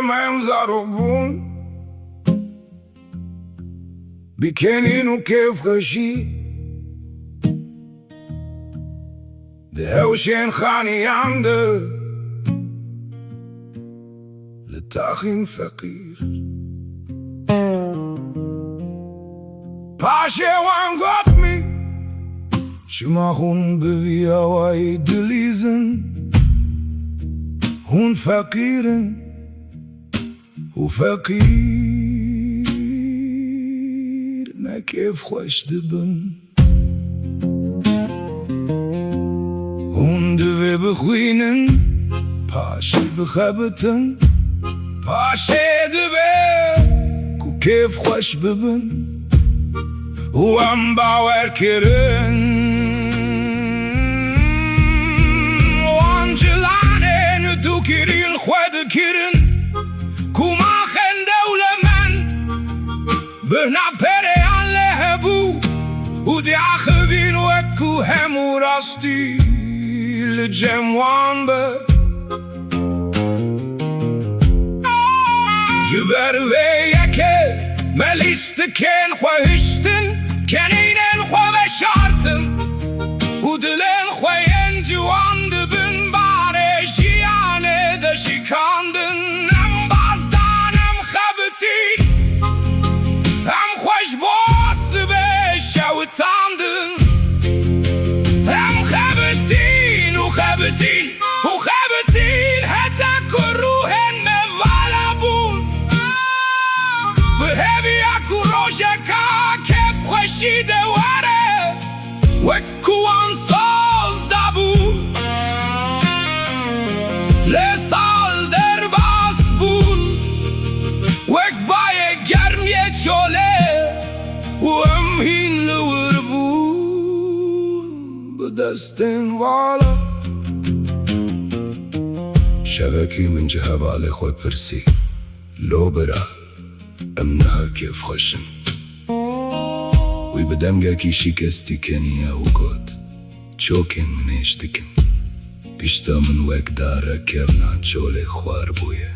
من zarok bûn bi kenîn û kêfxweşiyê di hewşên xaniyan de li taxîn feqîr paşê wan got me çima hûn bi wiyawayî dilîzin hûn feqîrin û feqîr ne kêfxweş dibin hûn divê bixwînin paşê bixebitin paşê dibe ku kêfxweş bibin û em bawer kirin wan cilanên dûkirîn xwe dikirin ku maxên dewlemend bihna pereyan lê hebû û diaxivîn wekû hemû rastî li cem wan be ji ber vê yekê me lîstikên xwe hiştin kenînên xwe veşartin û dilên xwe yên ciwan dibin barê jiyanê de şîkandin em bazdan em xebitîn em xweş bo sibê şewitandin em xebitîn û xebitîn û xebitîn heta ku ruhên me vala bûn bi hêviya ku rojeka kevxweşî de were wekû wan soz dabû lê sal derbas bûn wek bayê germiyê çolê û em hîn li wir bûn bi destên vala şevekî min ji hevalê xwe pirsî lo bira em niha kêfxweşin wî bi dengekî şîkestî keniye û got çokên min êş dikin pişta min wek dare kevna çolê xwar bûye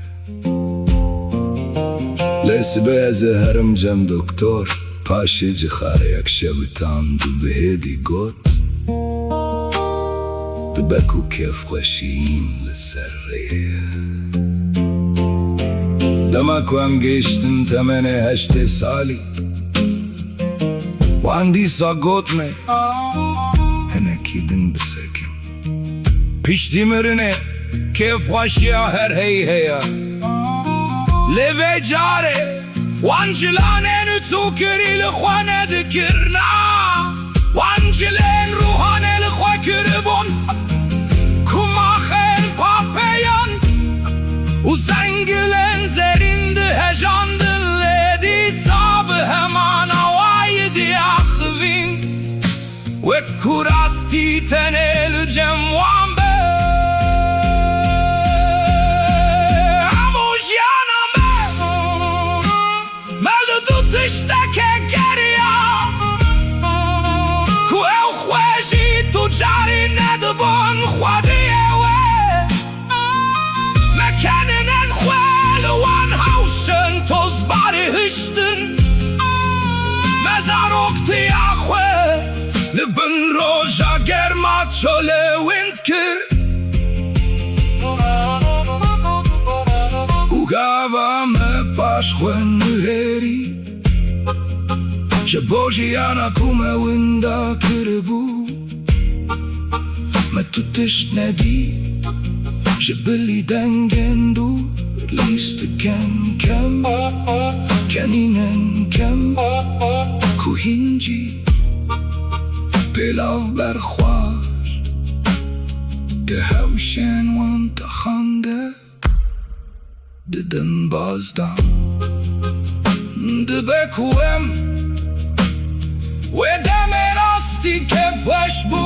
lê sibê ez ê herim cem doktor paşê ji xareyek şewitand û bi hêdî got dibe ku kêfxweşiyîn li ser rêye dema ku em gêştin temenê heştê salî wan dîsa got me hinekî din bisekin piştî mirinê kêfxweşiya her hey heye lê vê carê wan cilanên tûkirî li xwe nedikirna wan cilên ruhanê li xwe kiribûn ku maxên papeyan û zengilên zerîn dihejandin lê dîsa bi heman awayî diaxivîn wek ku rastî tenê li cem wan be hemû jiyana me li du tiştekê geriyan ku ew xwe jî tu carî nedibûn xwediyê we me kenînên xwe li wan hewşin tozbarê hiştin me zaroktiya xwe li bin roja germa çolê wind kir û gava me paş xwe nihêrî ji bo jiyana ku me winda kiribû me tu tişt nedî ji bilî dengên dûr lîstiken kem kenînên kem ku hîncî pêlav berxwar di hewşên wan texande didin bazdan dibe ku em wê demê rastî kevxweş bûn